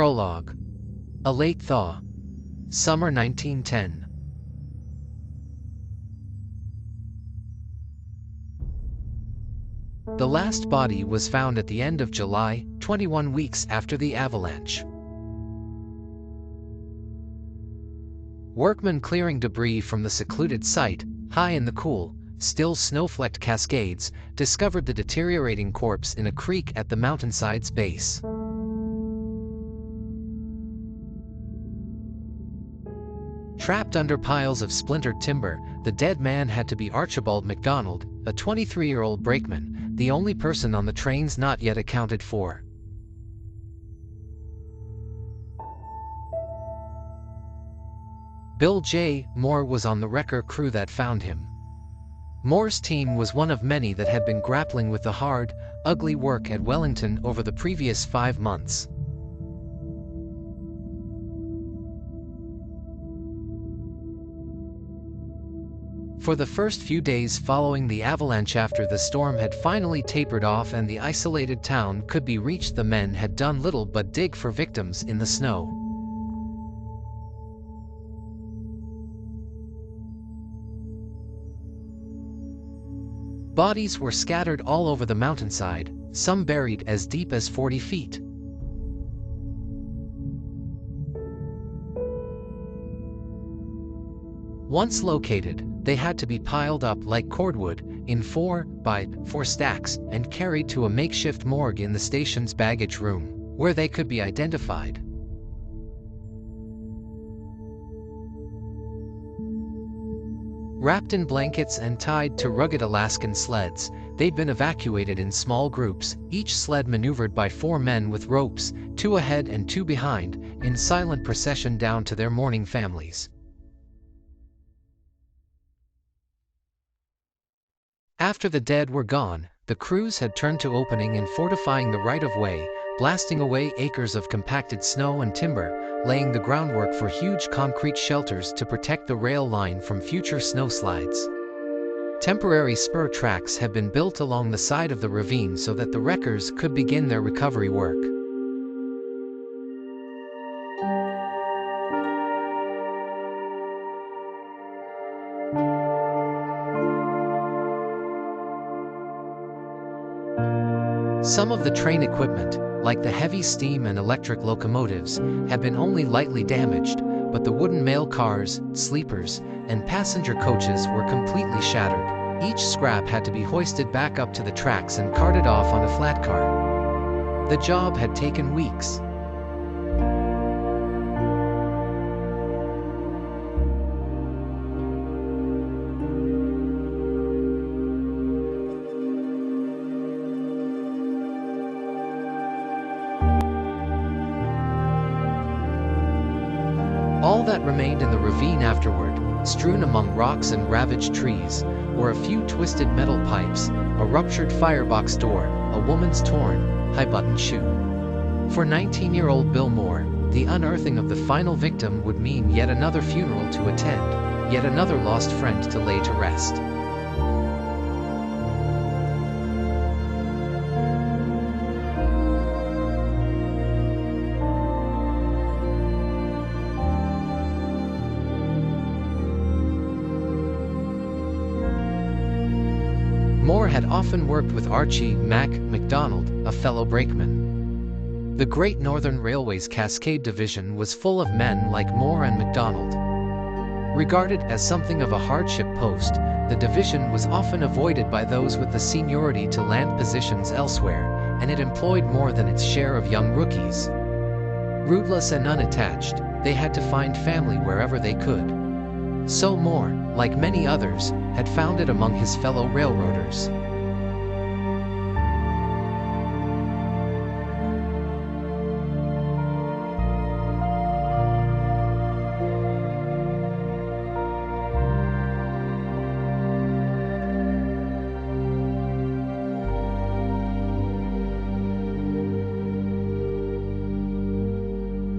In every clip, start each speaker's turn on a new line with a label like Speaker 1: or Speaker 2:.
Speaker 1: Prologue. A late thaw. Summer 1910. The last body was found at the end of July, 21 weeks after the avalanche. Workmen clearing debris from the secluded site, high in the cool, still snow-flecked Cascades, discovered the deteriorating corpse in a creek at the mountainside's base. Trapped under piles of splintered timber, the dead man had to be Archibald MacDonald, a 23-year-old brakeman, the only person on the trains not yet accounted for. Bill J. Moore was on the wrecker crew that found him. Moore's team was one of many that had been grappling with the hard, ugly work at Wellington over the previous 5 months. For the first few days following the avalanche, after the storm had finally tapered off and the isolated town could be reached, the men had done little but dig for victims in the snow. Bodies were scattered all over the mountainside, some buried as deep as 40 feet. Once located, they had to be piled up like cordwood in 4x4 stacks and carried to a makeshift morgue in the station's baggage room, where they could be identified. Wrapped in blankets and tied to rugged Alaskan sleds, they'd been evacuated in small groups, each sled maneuvered by 4 men with ropes, 2 ahead and 2 behind, in silent procession down to their mourning families. After the dead were gone, the crews had turned to opening and fortifying the right-of-way, blasting away acres of compacted snow and timber, laying the groundwork for huge concrete shelters to protect the rail line from future snowslides. Temporary spur tracks had been built along the side of the ravine so that the wreckers could begin their recovery work. Some of the train equipment, like the heavy steam and electric locomotives, had been only lightly damaged, but the wooden mail cars, sleepers, and passenger coaches were completely shattered. Each scrap had to be hoisted back up to the tracks and carted off on a flat car. The job had taken weeks. All that remained in the ravine afterward, strewn among rocks and ravaged trees, were a few twisted metal pipes, a ruptured firebox door, a woman's torn, high-buttoned shoe. For 19-year-old Bill Moore, the unearthing of the final victim would mean yet another funeral to attend, yet another lost friend to lay to rest. Moore had often worked with Archie Mac MacDonald, a fellow brakeman. The Great Northern Railway's Cascade Division was full of men like Moore and MacDonald. Regarded as something of a hardship post, the division was often avoided by those with the seniority to land positions elsewhere, and it employed more than its share of young rookies. Rootless and unattached, they had to find family wherever they could. So Moore, like many others, had found it among his fellow railroaders.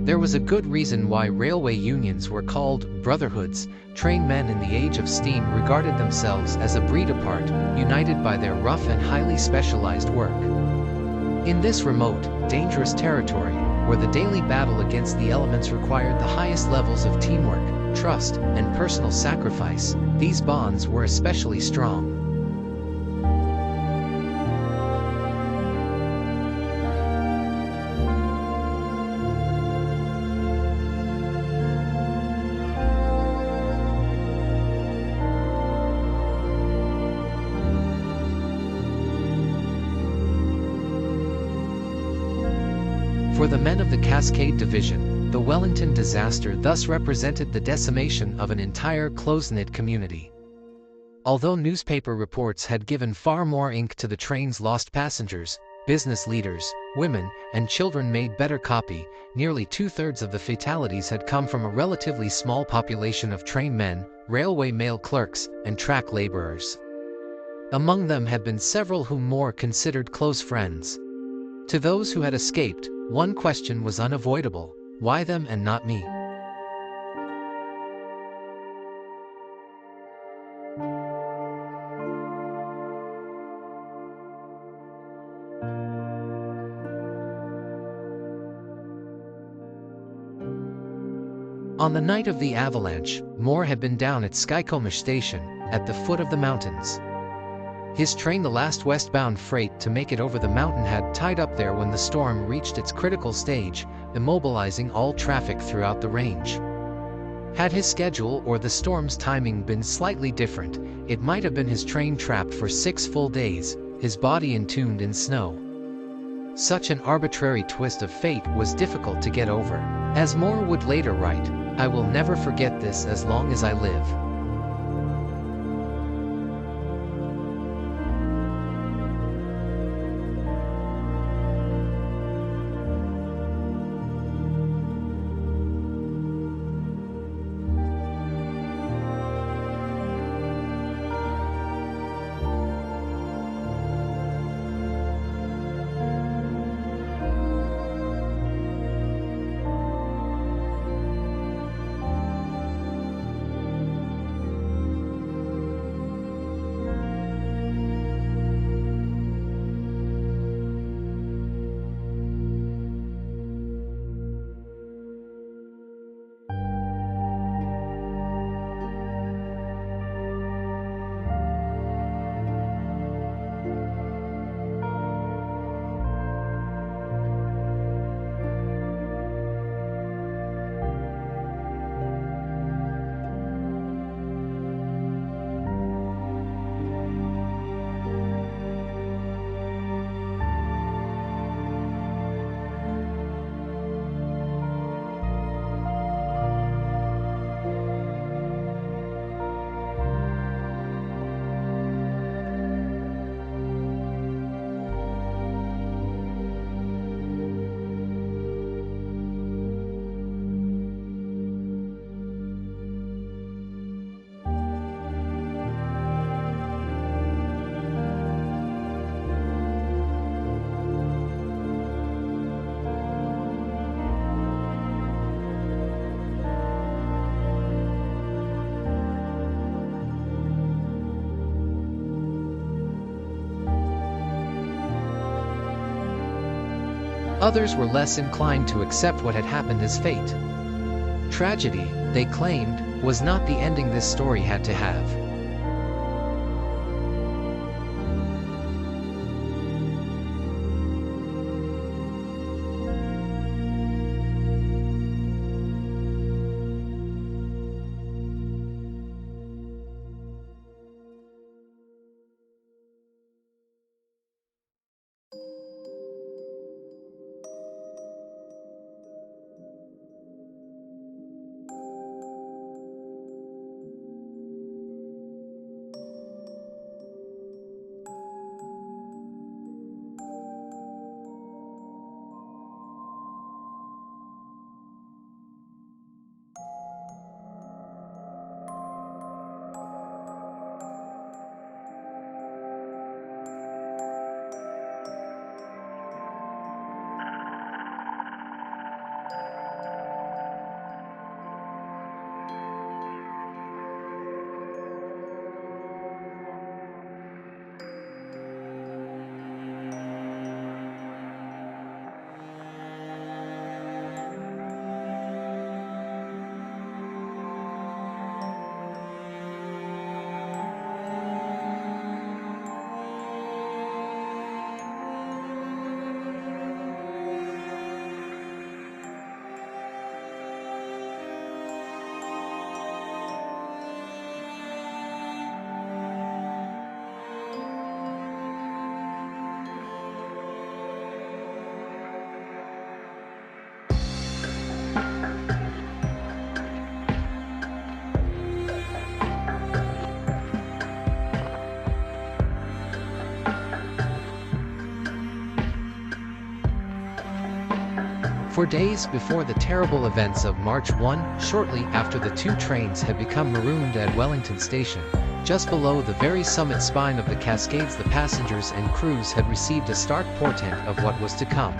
Speaker 1: There was a good reason why railway unions were called brotherhoods. Train men in the age of steam regarded themselves as a breed apart, united by their rough and highly specialized work. In this remote, dangerous territory, where the daily battle against the elements required the highest levels of teamwork, trust, and personal sacrifice, these bonds were especially strong. For the men of the Cascade Division, the Wellington disaster thus represented the decimation of an entire close-knit community. Although newspaper reports had given far more ink to the train's lost passengers, business leaders, women, and children made better copy. Nearly two-thirds of the fatalities had come from a relatively small population of train men, railway mail clerks, and track laborers. Among them had been several whom Moore considered close friends. To those who had escaped, one question was unavoidable: why them and not me? On the night of the avalanche, Moore had been down at Skycomish Station, at the foot of the mountains. His train, the last westbound freight to make it over the mountain, had tied up there when the storm reached its critical stage, immobilizing all traffic throughout the range. Had his schedule or the storm's timing been slightly different, it might have been his train trapped for 6 full days, his body entombed in snow. Such an arbitrary twist of fate was difficult to get over. As Moore would later write, "I will never forget this as long as I live." Others were less inclined to accept what had happened as fate. Tragedy, they claimed, was not the ending this story had to have. For days before the terrible events of March 1, shortly after the two trains had become marooned at Wellington Station, just below the very summit spine of the Cascades, the passengers and crews had received a stark portent of what was to come.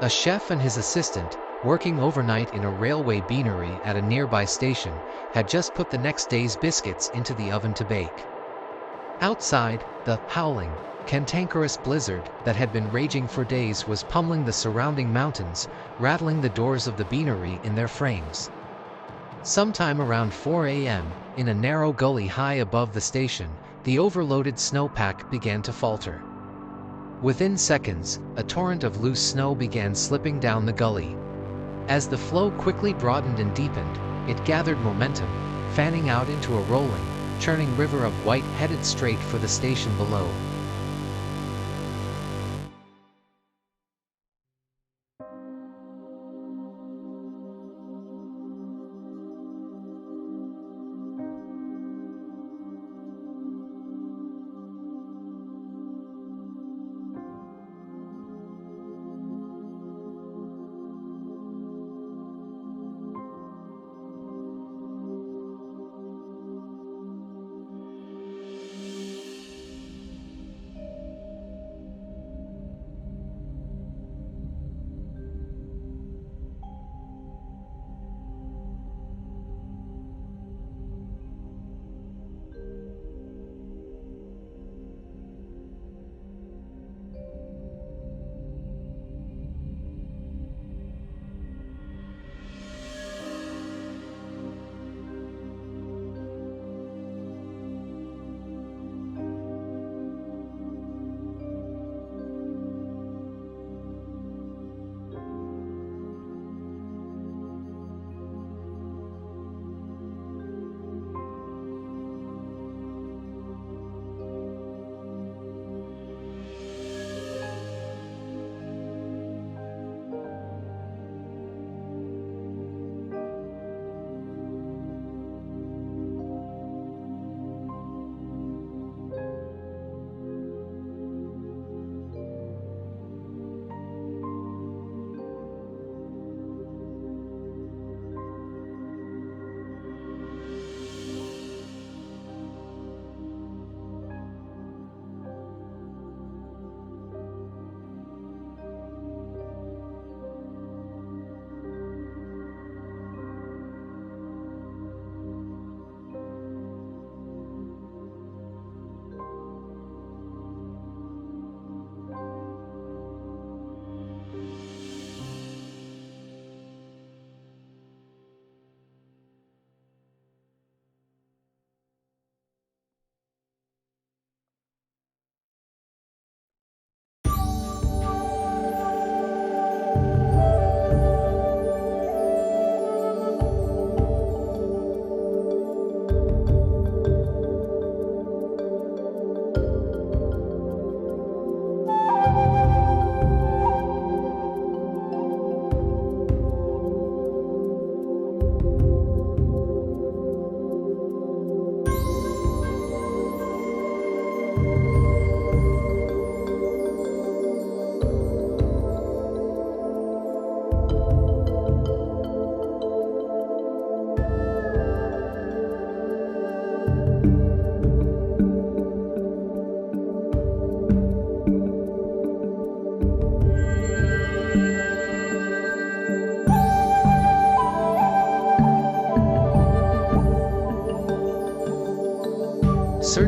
Speaker 1: A chef and his assistant, working overnight in a railway beanery at a nearby station, had just put the next day's biscuits into the oven to bake. Outside, the howling, cantankerous blizzard that had been raging for days was pummeling the surrounding mountains, rattling the doors of the beanery in their frames. Sometime around 4 a.m., in a narrow gully high above the station, the overloaded snowpack began to falter. Within seconds, a torrent of loose snow began slipping down the gully. As the flow quickly broadened and deepened, it gathered momentum, fanning out into a rolling, churning river of white headed straight for the station below.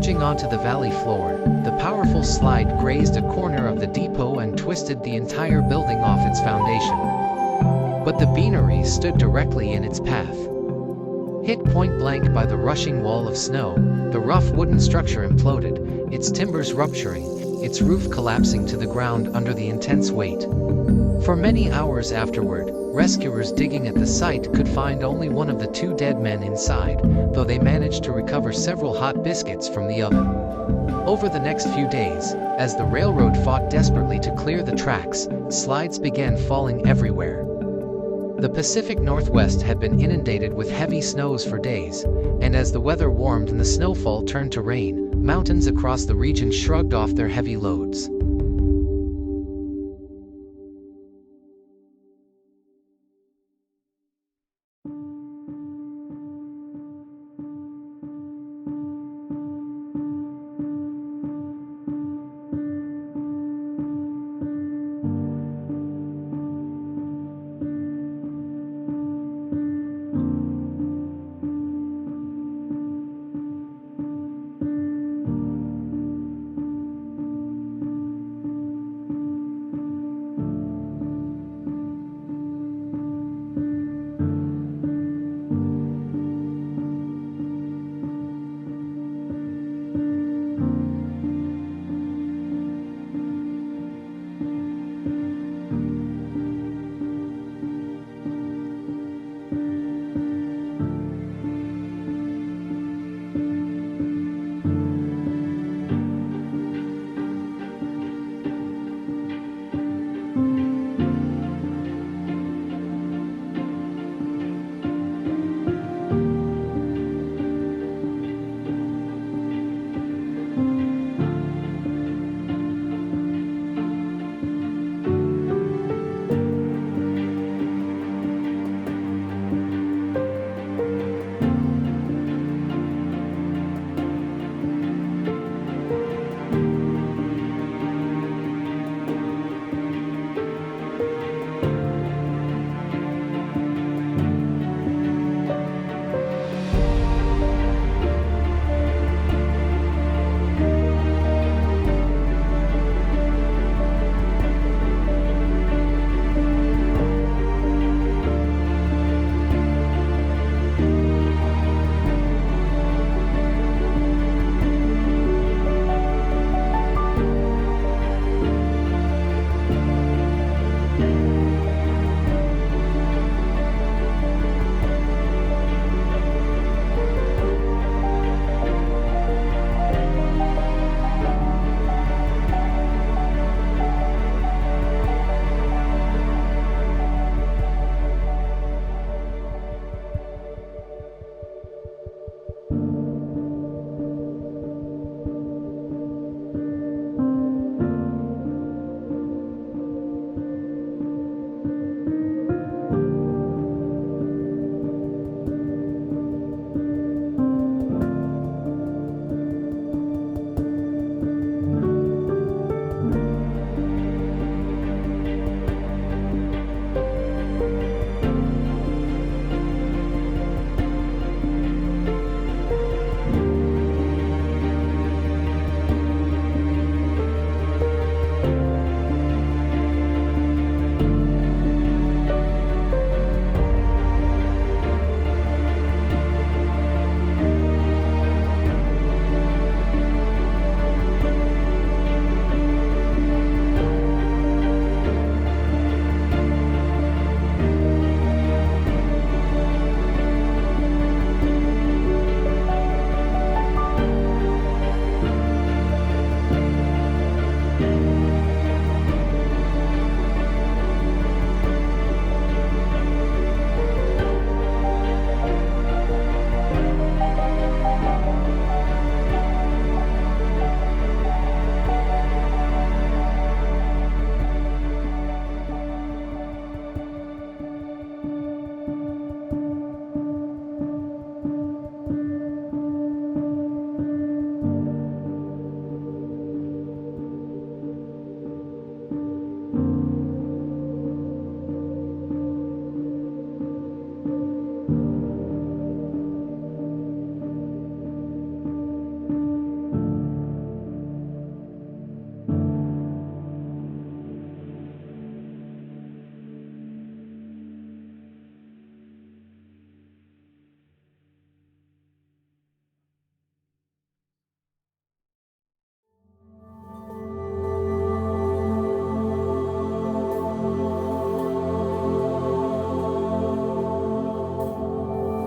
Speaker 1: Merging onto the valley floor, the powerful slide grazed a corner of the depot and twisted the entire building off its foundation. But the beanery stood directly in its path. Hit point blank by the rushing wall of snow, the rough wooden structure imploded, its timbers rupturing, its roof collapsing to the ground under the intense weight. For many hours afterward, rescuers digging at the site could find only one of the two dead men inside, though they managed to recover several hot biscuits from the oven. Over the next few days, as the railroad fought desperately to clear the tracks, slides began falling everywhere. The Pacific Northwest had been inundated with heavy snows for days, and as the weather warmed and the snowfall turned to rain, mountains across the region shrugged off their heavy loads.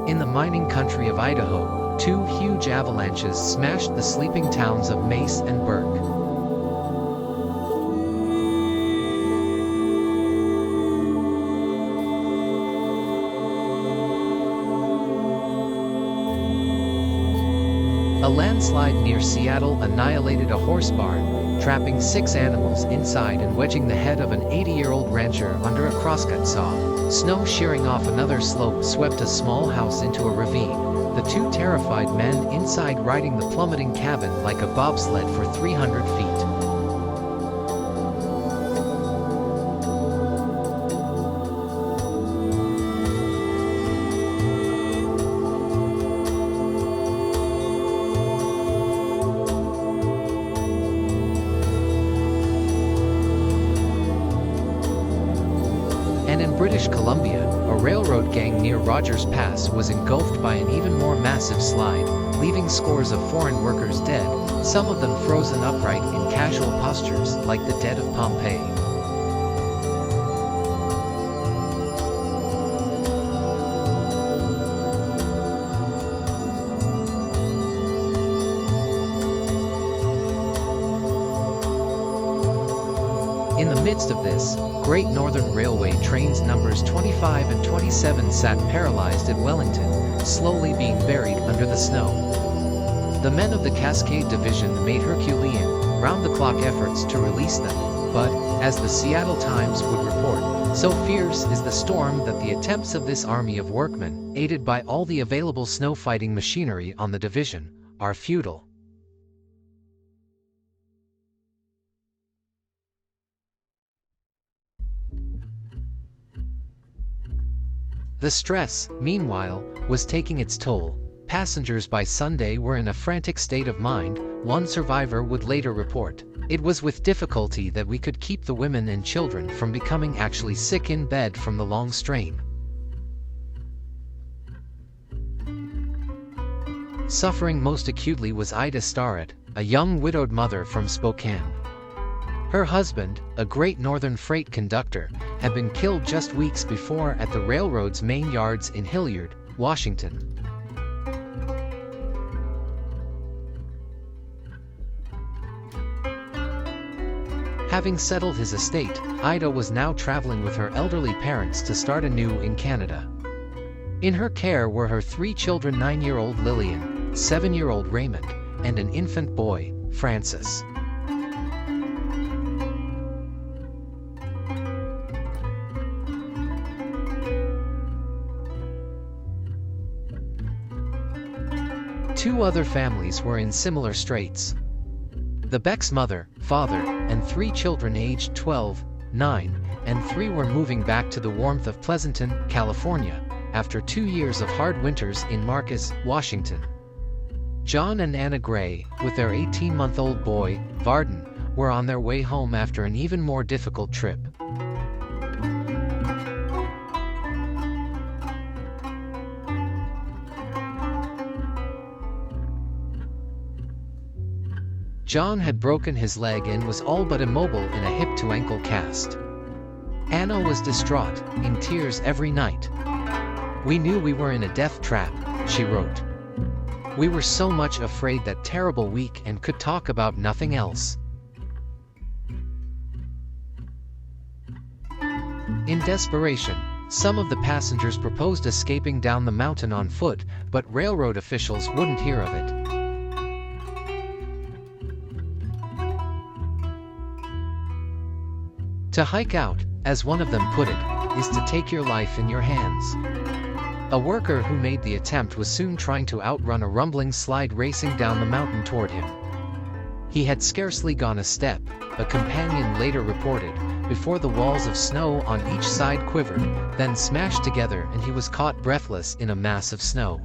Speaker 1: In the mining country of Idaho, two huge avalanches smashed the sleeping towns of Mace and Burke. A landslide near Seattle annihilated a horse barn, trapping 6 animals inside and wedging the head of an 80-year-old rancher under a crosscut saw. Snow shearing off another slope swept a small house into a ravine, the 2 terrified men inside riding the plummeting cabin like a bobsled for 300 feet. And in British Columbia, a railroad gang near Rogers Pass was engulfed by an even more massive slide, leaving scores of foreign workers dead, some of them frozen upright in casual postures like the dead of Pompeii. In the midst of this, Great Northern Railway trains numbers 25 and 27 sat paralyzed at Wellington, slowly being buried under the snow. The men of the Cascade Division made Herculean, round-the-clock efforts to release them, but, as the Seattle Times would report, so fierce is the storm that the attempts of this army of workmen, aided by all the available snow-fighting machinery on the division, are futile. The stress, meanwhile, was taking its toll. Passengers by Sunday were in a frantic state of mind, one survivor would later report. It was with difficulty that we could keep the women and children from becoming actually sick in bed from the long strain. Suffering most acutely was Ida Starrett, a young widowed mother from Spokane. Her husband, a Great Northern freight conductor, had been killed just weeks before at the railroad's main yards in Hilliard, Washington. Having settled his estate, Ida was now traveling with her elderly parents to start anew in Canada. In her care were her 3 children, 9-year-old Lillian, 7-year-old Raymond, and an infant boy, Francis. Two other families were in similar straits. The Beck's mother, father, and 3 children aged 12, 9, and 3 were moving back to the warmth of Pleasanton, California, after 2 years of hard winters in Marcus, Washington. John and Anna Gray, with their 18-month-old boy, Varden, were on their way home after an even more difficult trip. John had broken his leg and was all but immobile in a hip-to-ankle cast. Anna was distraught, in tears every night. "We knew we were in a death trap," she wrote. "We were so much afraid that terrible week and could talk about nothing else." In desperation, some of the passengers proposed escaping down the mountain on foot, but railroad officials wouldn't hear of it. To hike out, as one of them put it, is to take your life in your hands. A worker who made the attempt was soon trying to outrun a rumbling slide racing down the mountain toward him. He had scarcely gone a step, a companion later reported, before the walls of snow on each side quivered, then smashed together and he was caught breathless in a mass of snow.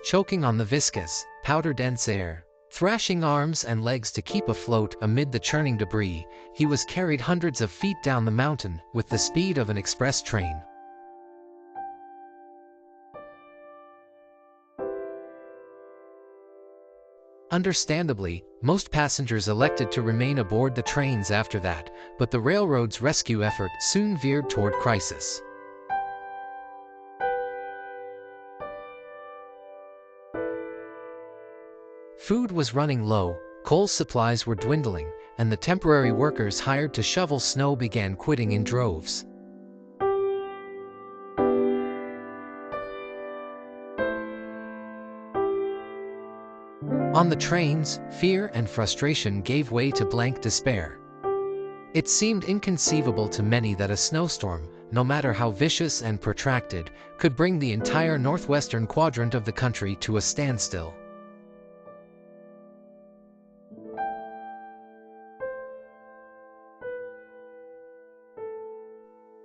Speaker 1: choking on the viscous, powder-dense air. Thrashing arms and legs to keep afloat amid the churning debris, he was carried hundreds of feet down the mountain with the speed of an express train. Understandably, most passengers elected to remain aboard the trains after that, but the railroad's rescue effort soon veered toward crisis. Food was running low, coal supplies were dwindling, and the temporary workers hired to shovel snow began quitting in droves. On the trains, fear and frustration gave way to blank despair. It seemed inconceivable to many that a snowstorm, no matter how vicious and protracted, could bring the entire northwestern quadrant of the country to a standstill.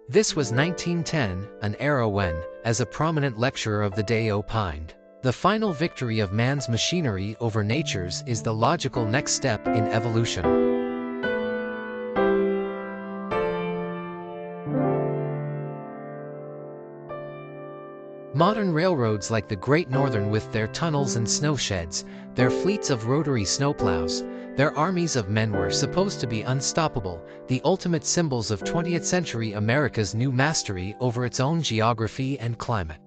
Speaker 1: This was 1910, an era when, as a prominent lecturer of the day opined, the final victory of man's machinery over nature's is the logical next step in evolution. Modern railroads like the Great Northern with their tunnels and snow sheds, their fleets of rotary snowplows, their armies of men were supposed to be unstoppable, the ultimate symbols of 20th century America's new mastery over its own geography and climate.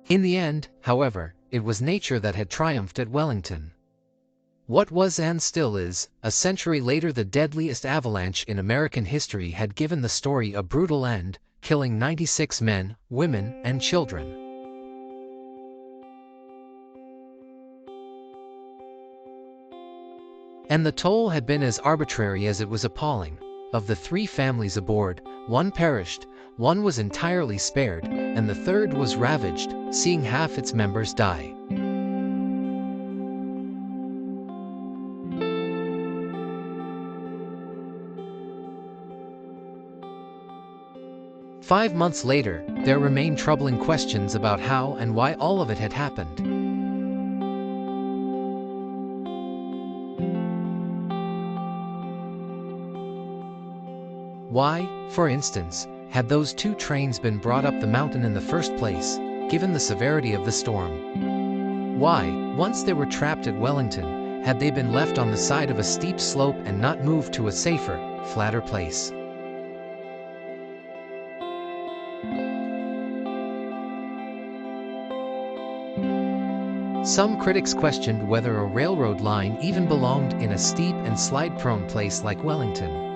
Speaker 1: In the end, however, it was nature that had triumphed at Wellington. What was and still is, a century later the deadliest avalanche in American history had given the story a brutal end, killing 96 men, women, and children. And the toll had been as arbitrary as it was appalling. Of the 3 families aboard, 1 perished, 1 was entirely spared, and the 3rd was ravaged, seeing half its members die. Five months later, there remained troubling questions about how and why all of it had happened. Why, for instance, had those 2 trains been brought up the mountain in the first place, given the severity of the storm? Why, once they were trapped at Wellington, had they been left on the side of a steep slope and not moved to a safer, flatter place? Some critics questioned whether a railroad line even belonged in a steep and slide-prone place like Wellington.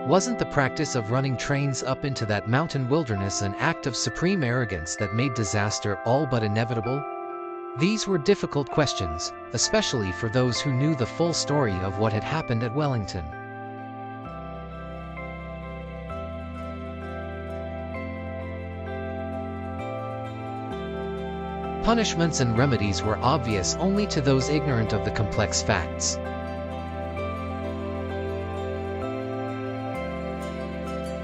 Speaker 1: Wasn't the practice of running trains up into that mountain wilderness an act of supreme arrogance that made disaster all but inevitable? These were difficult questions, especially for those who knew the full story of what had happened at Wellington. Punishments and remedies were obvious only to those ignorant of the complex facts.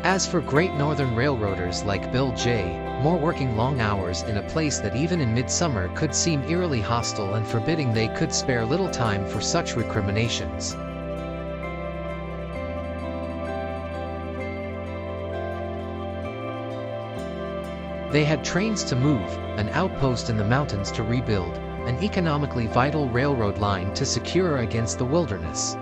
Speaker 1: As for Great Northern railroaders like Bill J., more working long hours in a place that even in midsummer could seem eerily hostile and forbidding, they could spare little time for such recriminations. They had trains to move, an outpost in the mountains to rebuild, an economically vital railroad line to secure against the wilderness.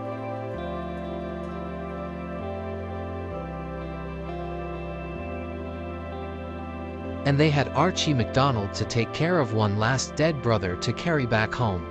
Speaker 1: And they had Archie MacDonald to take care of one last dead brother to carry back home.